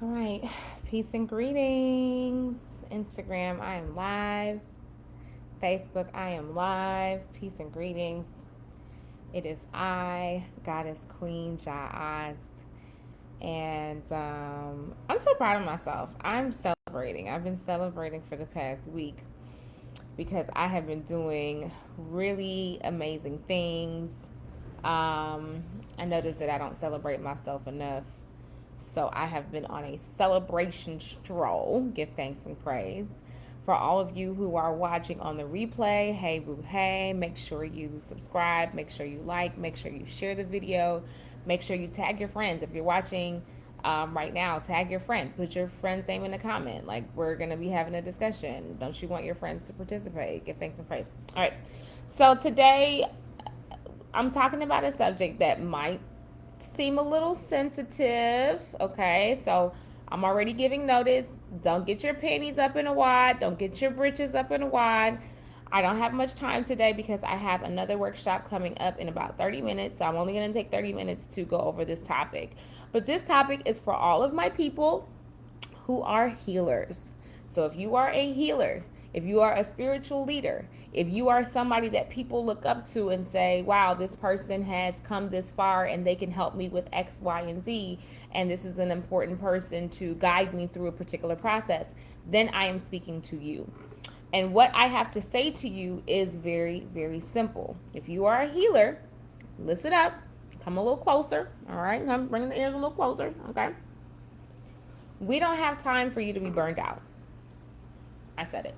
All right, peace and greetings. Instagram, I am live. Facebook, I am live. Peace and greetings. It is I, Goddess Queen Jah Oz, and I'm so proud of myself. I'm celebrating. I've been celebrating for the past week because I have been doing really amazing things. I noticed that I don't celebrate myself enough. So I have been on a celebration stroll. Give thanks and praise. For all of you who are watching on the replay, hey boo hey, make sure you subscribe, make sure you like, make sure you share the video, make sure you tag your friends. If you're watching right now, tag your friend, put your friend's name in the comment. Like, we're gonna be having a discussion. Don't you want your friends to participate? Give thanks and praise. All right, so today I'm talking about a subject that might seem a little sensitive. Okay, so I'm already giving notice. Don't get your panties up in a wad. Don't get your britches up in a wad. I don't have much time today because I have another workshop coming up in about 30 minutes. So I'm only going to take 30 minutes to go over this topic. But this topic is for all of my people who are healers. So if you are a healer, if you are a spiritual leader, if you are somebody that people look up to and say, wow, this person has come this far and they can help me with X, Y, and Z, and this is an important person to guide me through a particular process, then I am speaking to you. And what I have to say to you is very, very simple. If you are a healer, listen up, come a little closer, all right? I'm bringing the ears a little closer, okay? We don't have time for you to be burned out. I said it.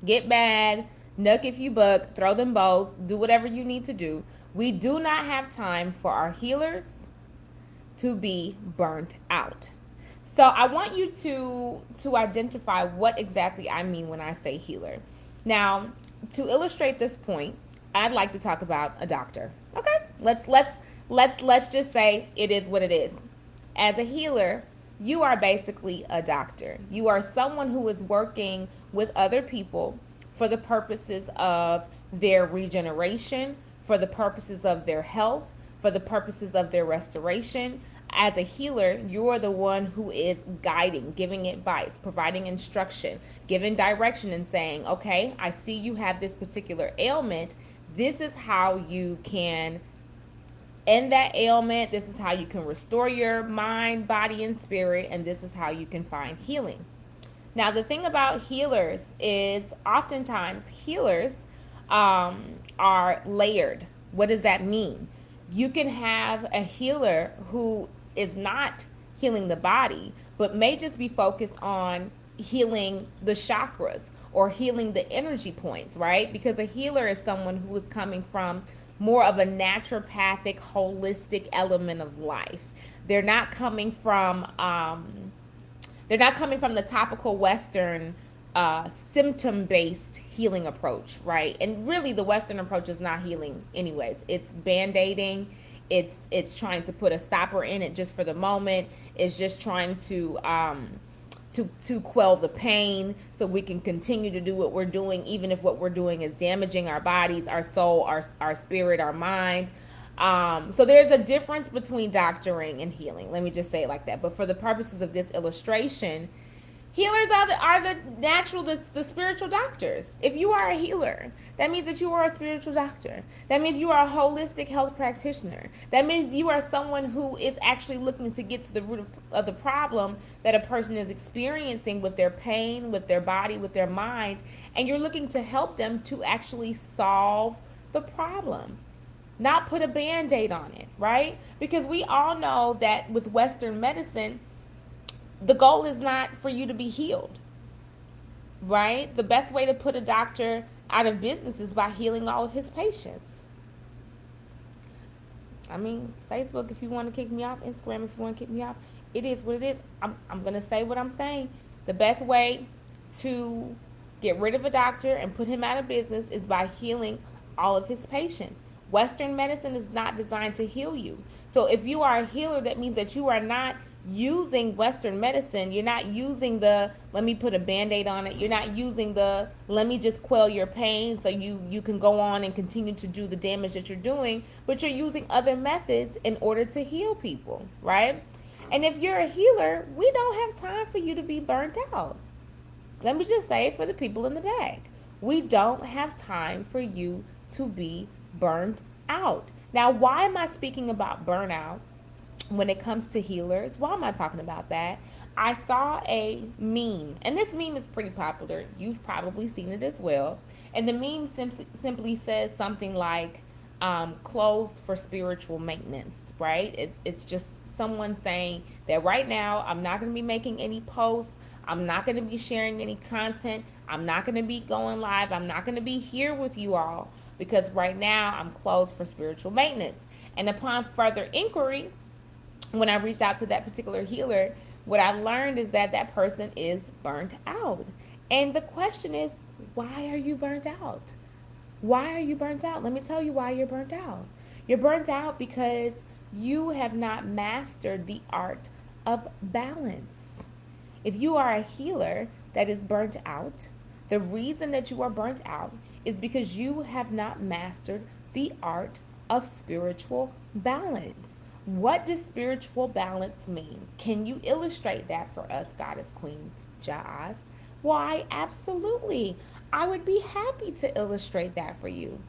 Get bad, nuck if you buck, throw them bows, do whatever you need to do. We do not have time for our healers to be burnt out. So I want you to identify what exactly I mean when I say healer. Now, to illustrate this point, I'd like to talk about a doctor. Okay? Let's just say it is what it is. As a healer, you are basically a doctor. You are someone who is working with other people for the purposes of their regeneration, for the purposes of their health, for the purposes of their restoration. As a healer, you're the one who is guiding, giving advice, providing instruction, giving direction, and saying, okay, I see you have this particular ailment. This is how you can end that ailment. This is how you can restore your mind, body, and spirit. And this is how you can find healing. Now, the thing about healers is oftentimes healers are layered. What does that mean? You can have a healer who is not healing the body, but may just be focused on healing the chakras or healing the energy points, right? Because a healer is someone who is coming from more of a naturopathic, holistic element of life. They're not coming from the topical Western symptom-based healing approach, right? And really, the Western approach is not healing, anyways. It's band-aiding. It's trying to put a stopper in it just for the moment. It's just trying to quell the pain so we can continue to do what we're doing, even if what we're doing is damaging our bodies, our soul, our spirit, our mind. So there's a difference between doctoring and healing. Let me just say it like that. But for the purposes of this illustration, healers are the natural, the spiritual doctors. If you are a healer, that means that you are a spiritual doctor. That means you are a holistic health practitioner. That means you are someone who is actually looking to get to the root of the problem that a person is experiencing with their pain, with their body, with their mind, and you're looking to help them to actually solve the problem, not put a band-aid on it, right? Because we all know that with Western medicine, the goal is not for you to be healed, right? The best way to put a doctor out of business is by healing all of his patients. I mean, Facebook, if you want to kick me off, Instagram, if you want to kick me off, it is what it is. I'm going to say what I'm saying. The best way to get rid of a doctor and put him out of business is by healing all of his patients. Western medicine is not designed to heal you. So if you are a healer, that means that you are not using Western medicine. You're not using the let me put a band-aid on it. You're not using the let me just quell your pain so you can go on and continue to do the damage that you're doing, but you're using other methods in order to heal people, right? And if you're a healer, we don't have time for you to be burnt out. Let me just say it for the people in the back. We don't have time for you to be burned out. Now, why am I speaking about burnout when it comes to healers? Why am I talking about that? I saw a meme, and this meme is pretty popular. You've probably seen it as well. And the meme simply says something like, closed for spiritual maintenance, right? It's just someone saying that right now I'm not going to be making any posts. I'm not going to be sharing any content. I'm not going to be going live. I'm not going to be here with you all because right now I'm closed for spiritual maintenance. And upon further inquiry, when I reached out to that particular healer, what I learned is that that person is burnt out. And the question is, why are you burnt out? Why are you burnt out? Let me tell you why you're burnt out. You're burnt out because you have not mastered the art of balance. If you are a healer that is burnt out, the reason that you are burnt out is because you have not mastered the art of spiritual balance. What does spiritual balance mean? Can you illustrate that for us, Goddess Queen Ja? Why, absolutely. I would be happy to illustrate that for you.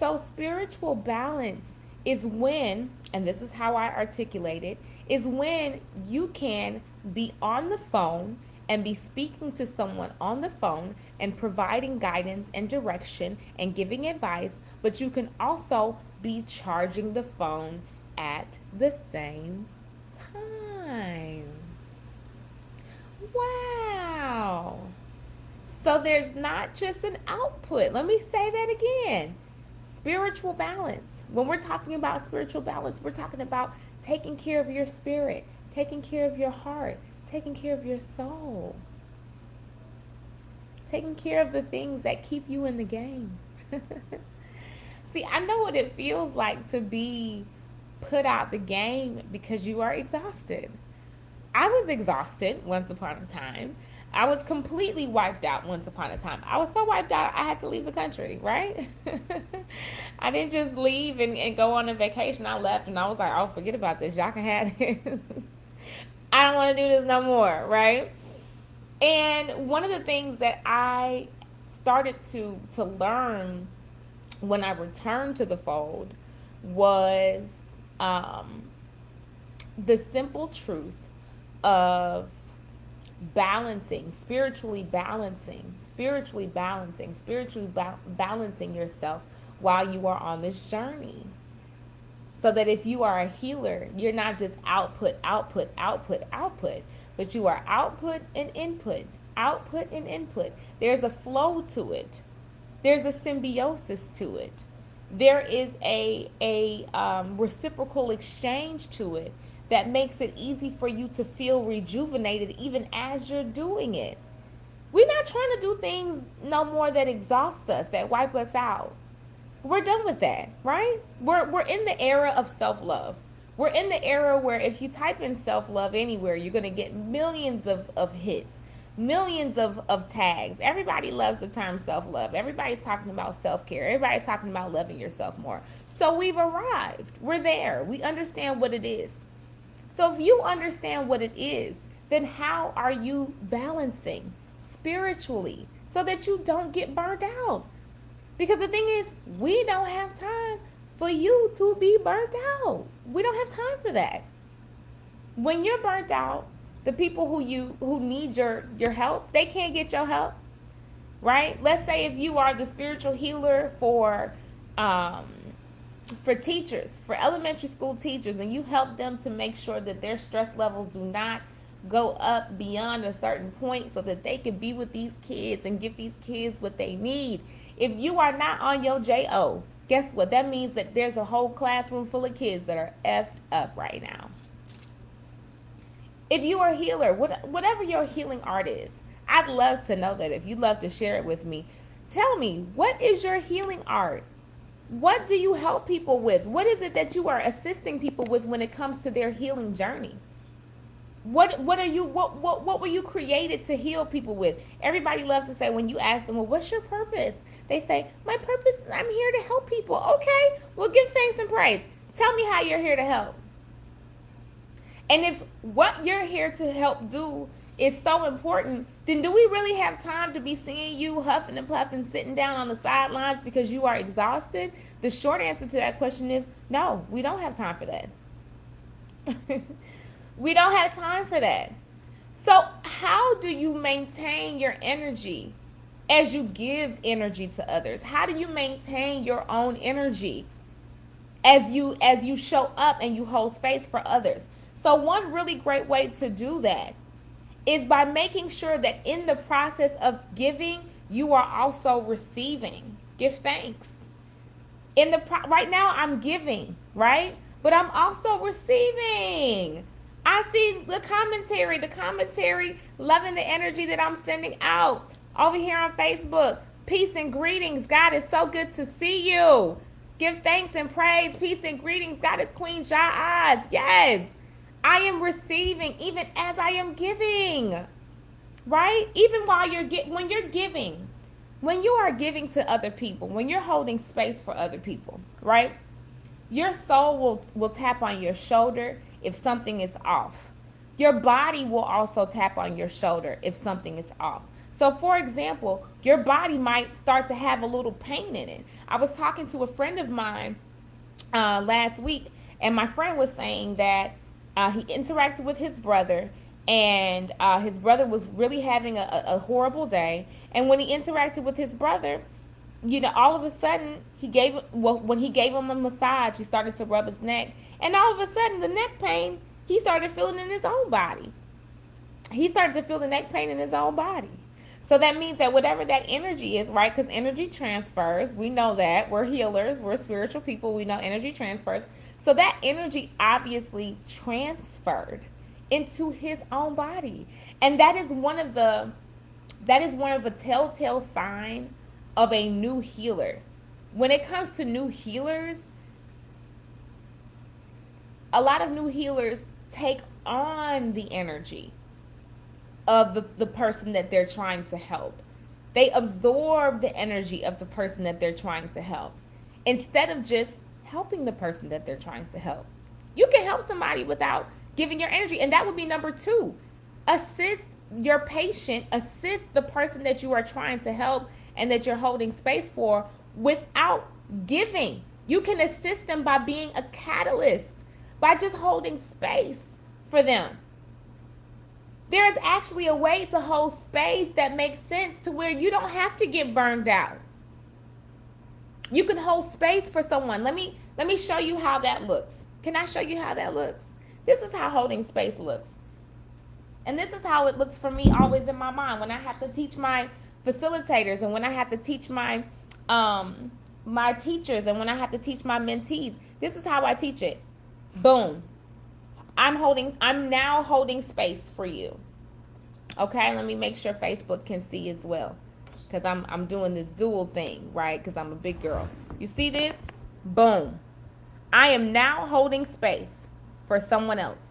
So spiritual balance is when, and this is how I articulate it, is when you can be on the phone and be speaking to someone on the phone and providing guidance and direction and giving advice, but you can also be charging the phone at the same time. Wow. So there's not just an output. Let me say that again. Spiritual balance. When we're talking about spiritual balance, we're talking about taking care of your spirit, taking care of your heart, taking care of your soul, taking care of the things that keep you in the game. See, I know what it feels like to be put out the game because you are exhausted. I was exhausted once upon a time. I was completely wiped out once upon a time. I was so wiped out, I had to leave the country, right? I didn't just leave and go on a vacation. I left and I was like, oh, forget about this. Y'all can have it. I don't want to do this no more, right? And one of the things that I started to learn when I returned to the fold was the simple truth of spiritually balancing yourself while you are on this journey. So that if you are a healer, you're not just output, but you are output and input. There's a flow to it. There's a symbiosis to it. There is a reciprocal exchange to it that makes it easy for you to feel rejuvenated even as you're doing it. We're not trying to do things no more that exhaust us, that wipe us out. We're done with that, right? We're in the era of self-love. We're in the era where if you type in self-love anywhere, you're going to get millions of hits, millions of tags. Everybody loves the term self-love. Everybody's talking about self-care. Everybody's talking about loving yourself more. So we've arrived. We're there. We understand what it is. So if you understand what it is, then how are you balancing spiritually so that you don't get burnt out? Because the thing is, we don't have time for you to be burnt out. We don't have time for that. When you're burnt out, the people who need your help, they can't get your help, right? Let's say if you are the spiritual healer for teachers, for elementary school teachers, and you help them to make sure that their stress levels do not go up beyond a certain point so that they can be with these kids and give these kids what they need. If you are not on your JO, guess what? That means that there's a whole classroom full of kids that are effed up right now. If you are a healer, whatever your healing art is, I'd love to know that. If you'd love to share it with me, tell me, what is your healing art? What do you help people with? What is it that you are assisting people with when it comes to their healing journey? What were you created to heal people with? Everybody loves to say, when you ask them, well, what's your purpose? They say, my purpose is I'm here to help people. Okay, well, give thanks and praise. Tell me how you're here to help. And if what you're here to help do is so important, then do we really have time to be seeing you huffing and puffing, sitting down on the sidelines because you are exhausted? The short answer to that question is no, we don't have time for that. We don't have time for that. So how do you maintain your energy as you give energy to others? How do you maintain your own energy as you show up and you hold space for others? So one really great way to do that is by making sure that in the process of giving, you are also receiving. Give thanks. Right now I'm giving, right? But I'm also receiving. I see the commentary, loving the energy that I'm sending out over here on Facebook. Peace and greetings. God is so good to see you. Give thanks and praise. Peace and greetings. God is Queen Ja'az. Yes. I am receiving even as I am giving. Right? Even while when you're giving, when you are giving to other people, when you're holding space for other people, right? Your soul will tap on your shoulder if something is off. Your body will also tap on your shoulder if something is off. So, for example, your body might start to have a little pain in it. I was talking to a friend of mine last week, and my friend was saying that he interacted with his brother, and his brother was really having a horrible day. And when he interacted with his brother, all of a sudden, when he gave him a massage, he started to rub his neck. And all of a sudden, the neck pain, he started feeling in his own body. He started to feel the neck pain in his own body. So that means that whatever that energy is, right? Because energy transfers. We know that. We're healers. We're spiritual people. We know energy transfers. So that energy obviously transferred into his own body. And that is one of the telltale sign of a new healer. When it comes to new healers, a lot of new healers take on the energy of the person that they're trying to help. They absorb the energy of the person that they're trying to help instead of just helping the person that they're trying to help. You can help somebody without giving your energy, and that would be number 2. Assist your patient, assist the person that you are trying to help and that you're holding space for without giving. You can assist them by being a catalyst, by just holding space for them. There is actually a way to hold space that makes sense to where you don't have to get burned out. You can hold space for someone. Let me show you how that looks. Can I show you how that looks? This is how holding space looks. And this is how it looks for me always in my mind when I have to teach my facilitators and when I have to teach my my teachers and when I have to teach my mentees. This is how I teach it. Boom. I'm now holding space for you. Okay, let me make sure Facebook can see as well, because I'm doing this dual thing, right? Because I'm a big girl. You see this? Boom. I am now holding space for someone else.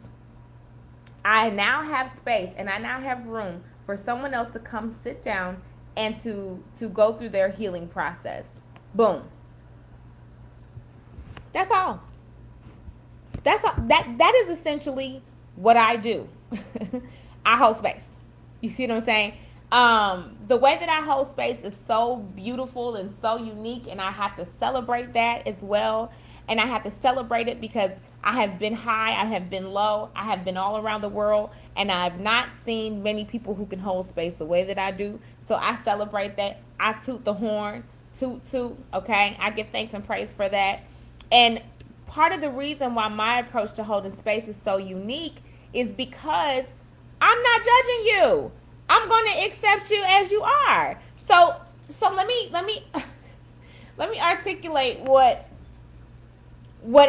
I now have space and I now have room for someone else to come sit down and to go through their healing process. Boom. That's all. That's all. That is essentially what I do. I hold space. You see what I'm saying? The way that I hold space is so beautiful and so unique, and I have to celebrate that as well. And I have to celebrate it because I have been high, I have been low, I have been all around the world, and I've not seen many people who can hold space the way that I do. So I celebrate that. I toot the horn, toot, okay? I give thanks and praise for that. And part of the reason why my approach to holding space is so unique is because I'm not judging you. I'm going to accept you as you are. So let me articulate what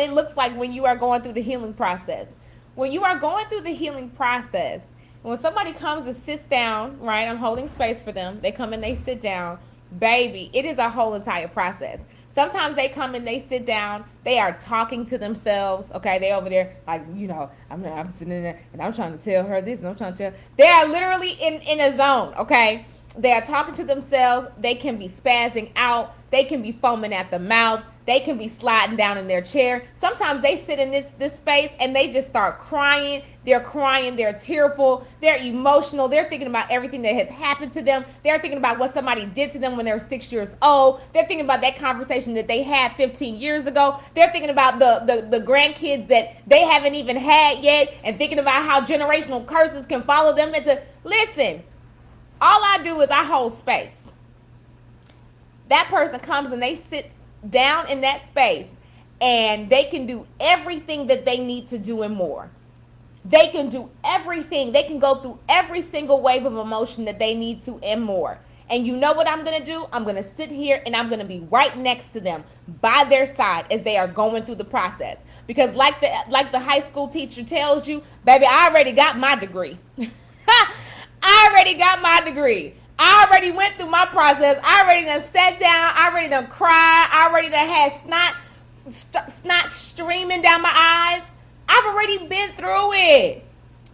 it looks like when you are going through the healing process. When you are going through the healing process, when somebody comes and sits down, right, I'm holding space for them. They come and they sit down. Baby, it is a whole entire process. Sometimes they come and they sit down. They are talking to themselves. Okay, they over there like, I'm sitting in there and I'm trying to tell her this and I'm trying to tell. They are literally in a zone. Okay, they are talking to themselves. They can be spazzing out. They can be foaming at the mouth. They can be sliding down in their chair. Sometimes they sit in this space and they just start crying. They're crying. They're tearful. They're emotional. They're thinking about everything that has happened to them. They're thinking about what somebody did to them when they were 6 years old. They're thinking about that conversation that they had 15 years ago. They're thinking about the grandkids that they haven't even had yet, and thinking about how generational curses can follow them into. Listen, all I do is I hold space. That person comes and they sit down in that space and they can do everything that they need to do and more. They can do everything. They can go through every single wave of emotion that they need to and more. And you know what I'm going to do? I'm going to sit here and I'm going to be right next to them by their side as they are going through the process. Because like the high school teacher tells you, baby, I already got my degree. I already got my degree. I already went through my process. I already done sat down. I already done cried. I already done had snot streaming down my eyes. I've already been through it.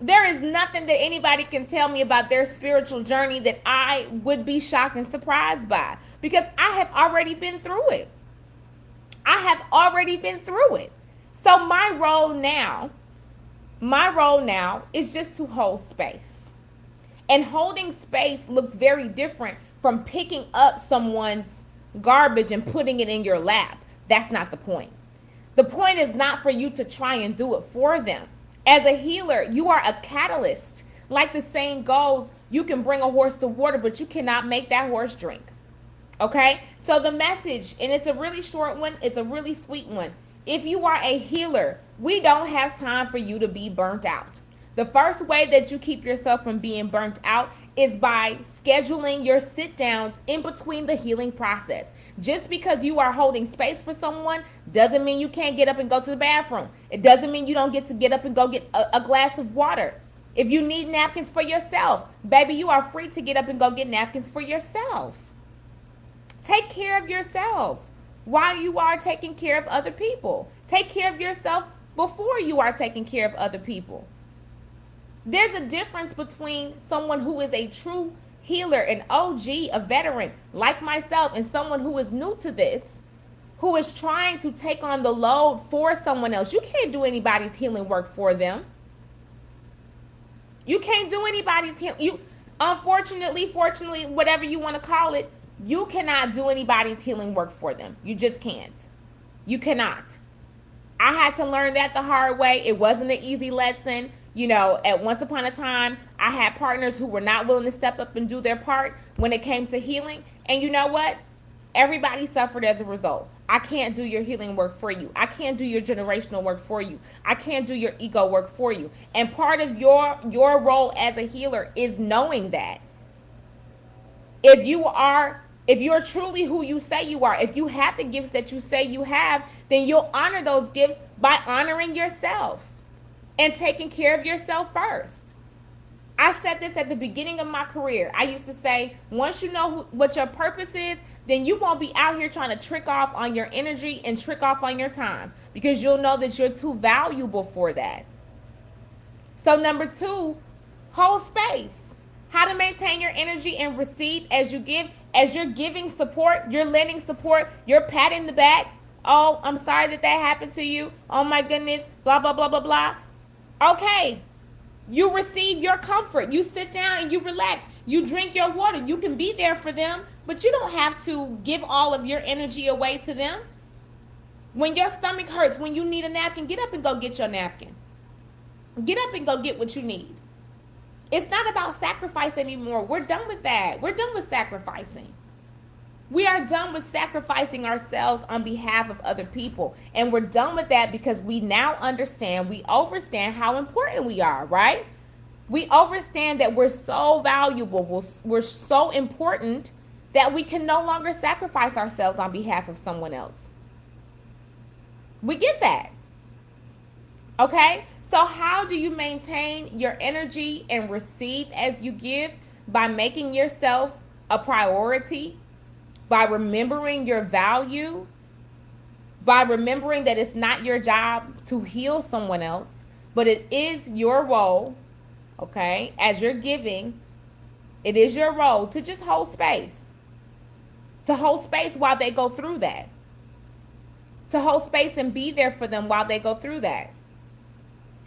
There is nothing that anybody can tell me about their spiritual journey that I would be shocked and surprised by, because I have already been through it. I have already been through it. So my role now is just to hold space. And holding space looks very different from picking up someone's garbage and putting it in your lap. That's not the point. The point is not for you to try and do it for them. As a healer, you are a catalyst. Like the saying goes, you can bring a horse to water, but you cannot make that horse drink. Okay? So the message, and it's a really short one, it's a really sweet one. If you are a healer, we don't have time for you to be burnt out. The first way that you keep yourself from being burnt out is by scheduling your sit downs in between the healing process. Just because you are holding space for someone doesn't mean you can't get up and go to the bathroom. It doesn't mean you don't get to get up and go get a glass of water. If you need napkins for yourself, baby, you are free to get up and go get napkins for yourself. Take care of yourself while you are taking care of other people. Take care of yourself before you are taking care of other people. There's a difference between someone who is a true healer, an OG, a veteran like myself, and someone who is new to this, who is trying to take on the load for someone else. You can't do anybody's healing work for them. You can't do anybody's healing. Unfortunately, fortunately, whatever you want to call it, you cannot do anybody's healing work for them. You just can't. You cannot. I had to learn that the hard way. It wasn't an easy lesson. At once upon a time, I had partners who were not willing to step up and do their part when it came to healing. And you know what? Everybody suffered as a result. I can't do your healing work for you. I can't do your generational work for you. I can't do your ego work for you. And part of your role as a healer is knowing that. If you're truly who you say you are, if you have the gifts that you say you have, then you'll honor those gifts by honoring yourself and taking care of yourself first. I said this at the beginning of my career. I used to say, once you know what your purpose is, then you won't be out here trying to trick off on your energy and trick off on your time, because you'll know that you're too valuable for that. So number 2, hold space. How to maintain your energy and receive as you give. As you're giving support, you're lending support, you're patting the back. Oh, I'm sorry that happened to you. Oh my goodness, blah, blah, blah, blah, blah. Okay, you receive your comfort. You sit down and you relax. You drink your water. You can be there for them, but you don't have to give all of your energy away to them. When your stomach hurts, when you need a napkin, get up and go get your napkin. Get up and go get what you need. It's not about sacrifice anymore. We're done with that. We're done with sacrificing. We are done with sacrificing ourselves on behalf of other people. And we're done with that because we now understand, we overstand how important we are, right? We overstand that we're so valuable, we're so important that we can no longer sacrifice ourselves on behalf of someone else. We get that. Okay? So how do you maintain your energy and receive as you give? By making yourself a priority, by remembering your value, by remembering that it's not your job to heal someone else, but it is your role, okay, as you're giving, it is your role to just hold space, to hold space while they go through that, to hold space and be there for them while they go through that,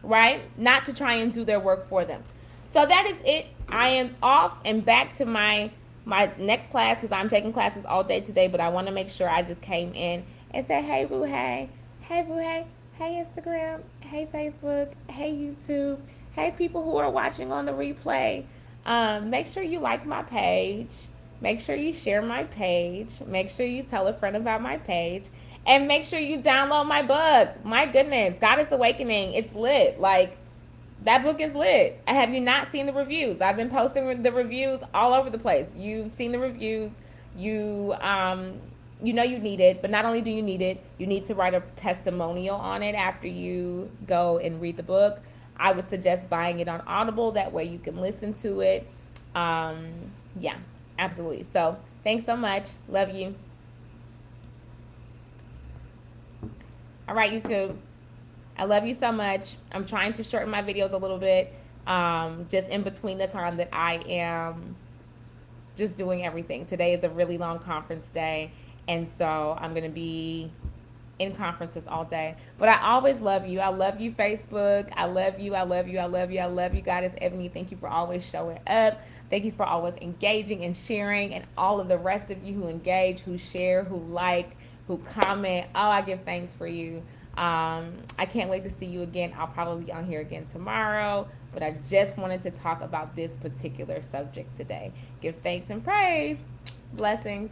right? Not to try and do their work for them. So that is it. I am off and back to my next class because I'm taking classes all day today, but I want to make sure I just came in and said, hey, boo, hey. Hey, boo, hey. Hey, Instagram. Hey, Facebook. Hey, YouTube. Hey, people who are watching on the replay. Make sure you like my page. Make sure you share my page. Make sure you tell a friend about my page. And make sure you download my book. My goodness, Goddess Awakening. It's lit. Like, that book is lit. Have you not seen the reviews? I've been posting the reviews all over the place. You've seen the reviews. You know you need it, but not only do you need it, you need to write a testimonial on it after you go and read the book. I would suggest buying it on Audible. That way you can listen to it. Yeah, absolutely. So thanks so much. Love you. All right, YouTube. I love you so much. I'm trying to shorten my videos a little bit, just in between the time that I am just doing everything. Today is a really long conference day, and so I'm going to be in conferences all day. But I always love you. I love you, Facebook. I love you. I love you. I love you. I love you, Goddess Ebony. Thank you for always showing up. Thank you for always engaging and sharing, and all of the rest of you who engage, who share, who like, who comment. Oh, I give thanks for you. I can't wait to see you again. I'll probably be on here again tomorrow, but I just wanted to talk about this particular subject today. Give thanks and praise. Blessings.